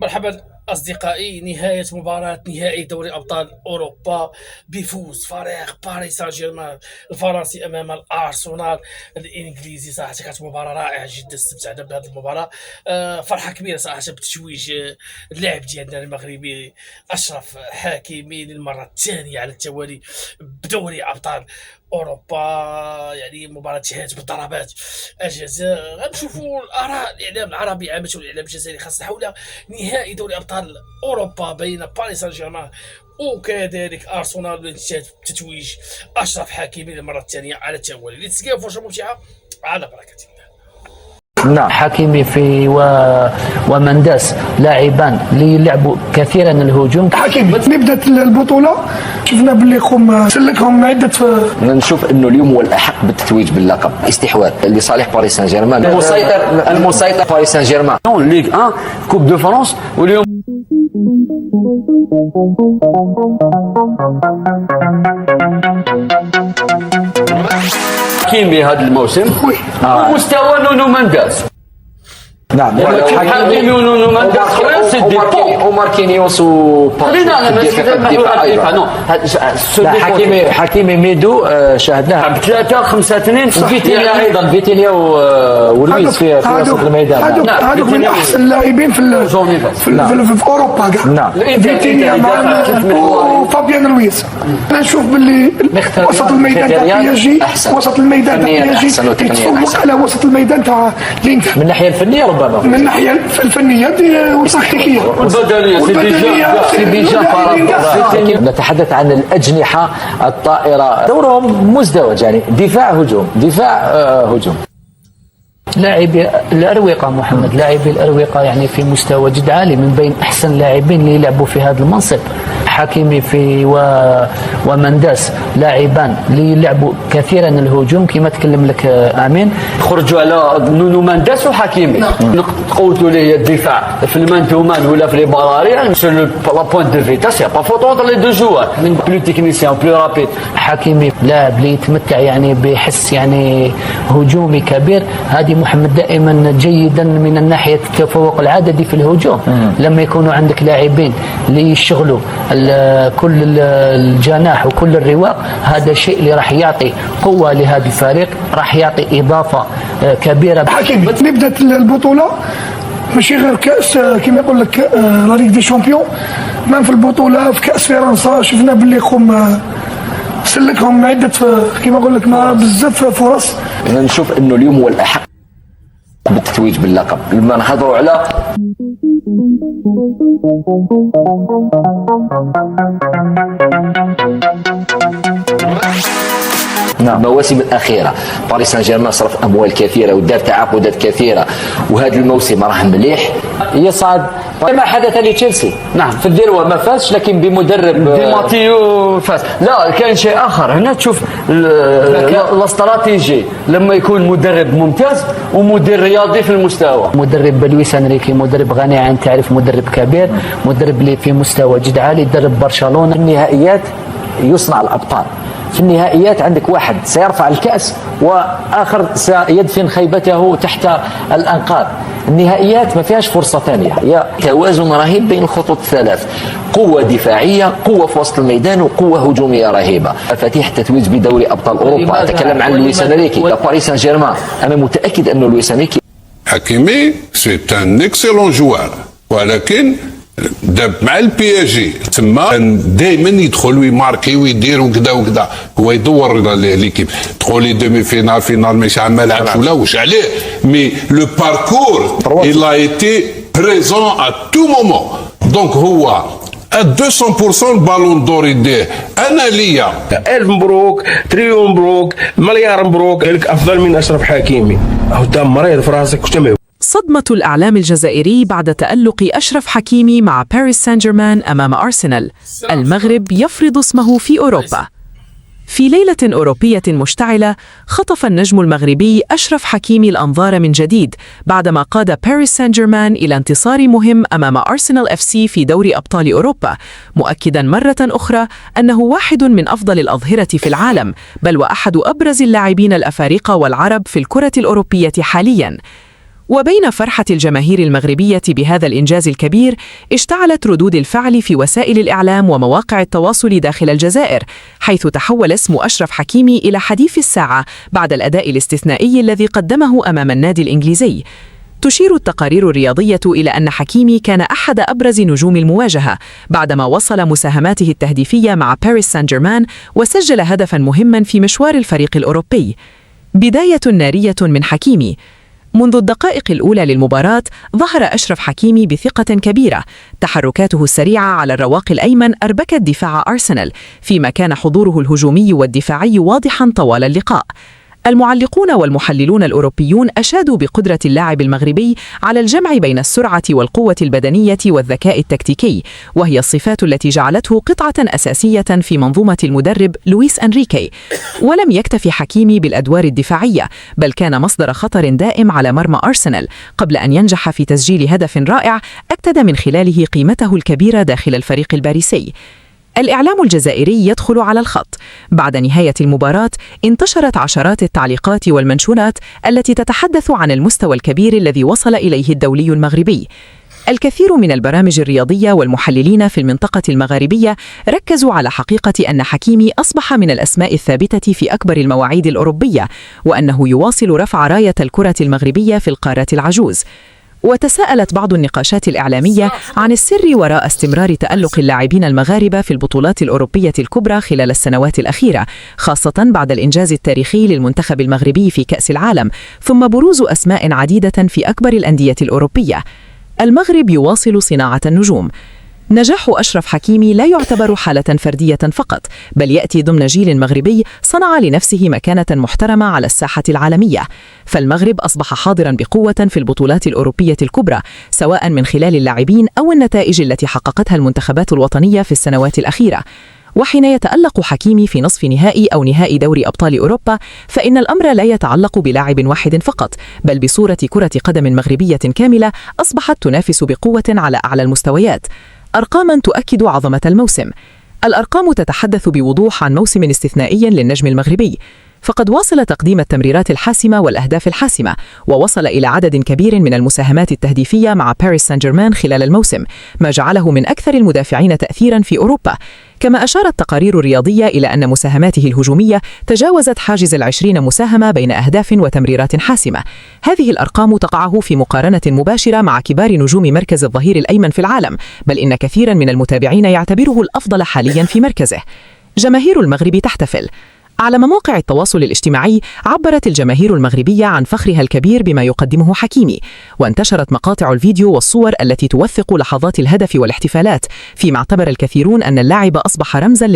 مرحبا أصدقائي. نهاية مباراة نهائي دوري أبطال أوروبا بفوز فريق باريس سان جيرمان الفرنسي أمام الأرسنال الإنجليزي. صراحة كانت مباراة رائعة جدا، استمتعنا بهذه المباراة. فرحة كبيرة صراحة بتتويج اللاعب ديالنا المغربي أشرف حكيمي للمرة الثانية على التوالي بدوري أبطال اوروبا. يعني مباراه انتهت بضربات الجزاء. غنشوفوا الاراء الاعلام العربي عامه والاعلام الجزائري خاصه حول نهائي دوري ابطال اوروبا بين باريس سان جيرمان وكذلك ارسنال، واللي انتهت بتتويج اشرف حكيمي للمره الثانيه على التوالي. لتسقيا فرصه ممتعه على بركه الله. نعم، حكيمي ومنداس لاعبان اللي لعبوا كثيرا الهجوم. حكيمي نبدأت البطولة شفنا باللي سلكهم عدة. نشوف انه اليوم هو الاحق بالتتويج باللقب. استحواذ لصالح باريس سان جيرمان، المسيطر باريس سان جيرمان. ليغ 1 كوب دو فرانس، واليوم حكيمي هذا الموسم مستوى نونو منداس. نعم، حكيمي ونونو منداس وماركينيوس حكيمي ميدو شاهدناه ب3-5-2. فيتينيا ايضا، فيتينيا ولويس في وسط الميدان. هذوك من احسن اللاعبين في اوروبا كاع. نعم، فيتينيا وفابيان لويس. انا نشوف باللي وسط الميدان تاع بياجي، وسط الميدان تاع بياجي يتفوق على وسط الميدان تاع لينتر من الناحيه الفنيه، ربما من الناحيه الفنيه والتكتيكيه والبدنيه. نتحدث عن الأجنحة الطائرة، دورهم مزدوج، يعني دفاع هجوم هجوم. لاعبي الأروقة محمد، لاعبي الأروقة يعني في مستوى جد عالي، من بين أحسن لاعبين اللي يلعبوا في هذا المنصب. حكيمي ومنداس لاعبان اللي يلعبوا كثيرا الهجوم كما تكلم لك امين. خرجوا على نونو منداس وحكيمي. قوتوا ليه الدفاع في المان تو مان ولا في لي بالاري سور لا بوينت دو فيتاس، يا با فوتو اونتر لي دو جوار، بلو تكنيسيان بلو رابيد. حكيمي لاعب اللي يتمتع يعني بحس يعني هجومي كبير. هذه محمد دائما جيدا من الناحيه التفوق العددي في الهجوم. لما يكونوا عندك لاعبين اللي يشغلوا كل الجناح وكل الرواق، هذا الشيء اللي راح يعطي قوه لهذا الفريق، راح يعطي اضافه كبيره. حكيمي نبدأت البطوله ماشي غير كاس كما يقول لك لا ليغ دي شامبيون، ما في البطوله في كاس فرنسا شفنا باللي سلكهم عده كما يقول لك ما بزاف فرص. نشوف انه اليوم هو الاحق بالتتويج باللقب. لما نهضروا على المواسم الأخيرة باريس سان جيرمان صرف أموال كثيرة ودار تعاقدات كثيرة، وهذا الموسم راه مليح يصعد كما حدث لتشيلسي. نعم، في الذروة ما فازش، لكن بمدرب دي ماتيو فاز. لا، كان شيء آخر هنا. تشوف الاستراتيجي لما يكون مدرب ممتاز ومدير رياضي في المستوى. مدرب لويس انريكي مدرب غني عن تعريف، مدرب كبير، مدرب اللي في مستوى جد عالي، درب برشلونة. النهائيات يصنع الأبطال. في النهائيات عندك واحد سيرفع الكأس وآخر سيدفن خيبته تحت الأنقاض. النهائيات ما فيهاش فرصة ثانية، هي توازن رهيب بين الخطوط الثلاث، قوة دفاعية، قوة في وسط الميدان، وقوة هجومية رهيبة. مفاتيح التتويج بدوري أبطال أوروبا. أتكلم عن لويس انريكي باريس سان جيرمان. أنا متأكد أن لويس انريكي حكيمي سي ان اكسيلون جوار، ولكن داب مع البي اس جي تما دائما يدخل ويماركي ويدير وكذا وكذا، هو يدور ليكيب. دخل لي دومي فينال ماشي ما لعبش ولا واش عليه، مي لو باركور il a été présent à tout moment. دونك هو 200% البالون دور يديه. انا ليا 1000 مبروك، تريون مبروك، مليار مبروك، لك افضل من اشرف حكيمي. هو انت مريض في راسك وش. صدمة الإعلام الجزائري بعد تألق أشرف حكيمي مع باريس سان جيرمان أمام أرسنال. المغرب يفرض اسمه في أوروبا. في ليلة أوروبية مشتعلة، خطف النجم المغربي أشرف حكيمي الأنظار من جديد بعدما قاد باريس سان جيرمان إلى انتصار مهم أمام أرسنال FC في دوري أبطال أوروبا، مؤكدا مرة أخرى أنه واحد من أفضل الأظهرة في العالم، بل وأحد أبرز اللاعبين الأفارقة والعرب في الكرة الأوروبية حاليا. وبين فرحة الجماهير المغربية بهذا الإنجاز الكبير، اشتعلت ردود الفعل في وسائل الإعلام ومواقع التواصل داخل الجزائر، حيث تحول اسم أشرف حكيمي إلى حديث الساعة بعد الأداء الاستثنائي الذي قدمه أمام النادي الإنجليزي. تشير التقارير الرياضية إلى أن حكيمي كان أحد أبرز نجوم المواجهة بعدما وصل مساهماته التهديفية مع باريس سان جيرمان وسجل هدفا مهما في مشوار الفريق الأوروبي. بداية نارية من حكيمي. منذ الدقائق الأولى للمباراة ظهر أشرف حكيمي بثقة كبيرة، تحركاته السريعة على الرواق الأيمن أربكت دفاع أرسنال، فيما كان حضوره الهجومي والدفاعي واضحا طوال اللقاء. المعلقون والمحللون الأوروبيون أشادوا بقدرة اللاعب المغربي على الجمع بين السرعة والقوة البدنية والذكاء التكتيكي، وهي الصفات التي جعلته قطعة أساسية في منظومة المدرب لويس أنريكي. ولم يكتفي حكيمي بالأدوار الدفاعية، بل كان مصدر خطر دائم على مرمى أرسنال، قبل أن ينجح في تسجيل هدف رائع أكد من خلاله قيمته الكبيرة داخل الفريق الباريسي. الإعلام الجزائري يدخل على الخط. بعد نهاية المباراة انتشرت عشرات التعليقات والمنشورات التي تتحدث عن المستوى الكبير الذي وصل إليه الدولي المغربي. الكثير من البرامج الرياضية والمحللين في المنطقة المغاربية ركزوا على حقيقة أن حكيمي أصبح من الأسماء الثابتة في أكبر المواعيد الأوروبية، وأنه يواصل رفع راية الكرة المغربية في القارة العجوز. وتساءلت بعض النقاشات الإعلامية عن السر وراء استمرار تألق اللاعبين المغاربة في البطولات الأوروبية الكبرى خلال السنوات الأخيرة، خاصة بعد الإنجاز التاريخي للمنتخب المغربي في كأس العالم، ثم بروز أسماء عديدة في أكبر الأندية الأوروبية. المغرب يواصل صناعة النجوم. نجاح أشرف حكيمي لا يعتبر حالة فردية فقط، بل يأتي ضمن جيل مغربي صنع لنفسه مكانة محترمة على الساحة العالمية. فالمغرب أصبح حاضرا بقوة في البطولات الأوروبية الكبرى، سواء من خلال اللاعبين أو النتائج التي حققتها المنتخبات الوطنية في السنوات الأخيرة. وحين يتألق حكيمي في نصف نهائي أو نهائي دوري أبطال أوروبا، فإن الأمر لا يتعلق بلاعب واحد فقط، بل بصورة كرة قدم مغربية كاملة أصبحت تنافس بقوة على أعلى المستويات. أرقاما تؤكد عظمة الموسم. الأرقام تتحدث بوضوح عن موسم استثنائي للنجم المغربي، فقد واصل تقديم التمريرات الحاسمة والأهداف الحاسمة، ووصل إلى عدد كبير من المساهمات التهديفية مع باريس سان جيرمان خلال الموسم، ما جعله من أكثر المدافعين تأثيرا في أوروبا. كما أشارت تقارير رياضية إلى أن مساهماته الهجومية تجاوزت حاجز 20 مساهمة بين أهداف وتمريرات حاسمة. هذه الأرقام تقعه في مقارنة مباشرة مع كبار نجوم مركز الظهير الأيمن في العالم، بل إن كثيرا من المتابعين يعتبره الأفضل حاليا في مركزه. جماهير المغرب تحتفل. على مواقع التواصل الاجتماعي عبرت الجماهير المغربية عن فخرها الكبير بما يقدمه حكيمي، وانتشرت مقاطع الفيديو والصور التي توثق لحظات الهدف والاحتفالات، فيما اعتبر الكثيرون أن اللاعب أصبح رمزا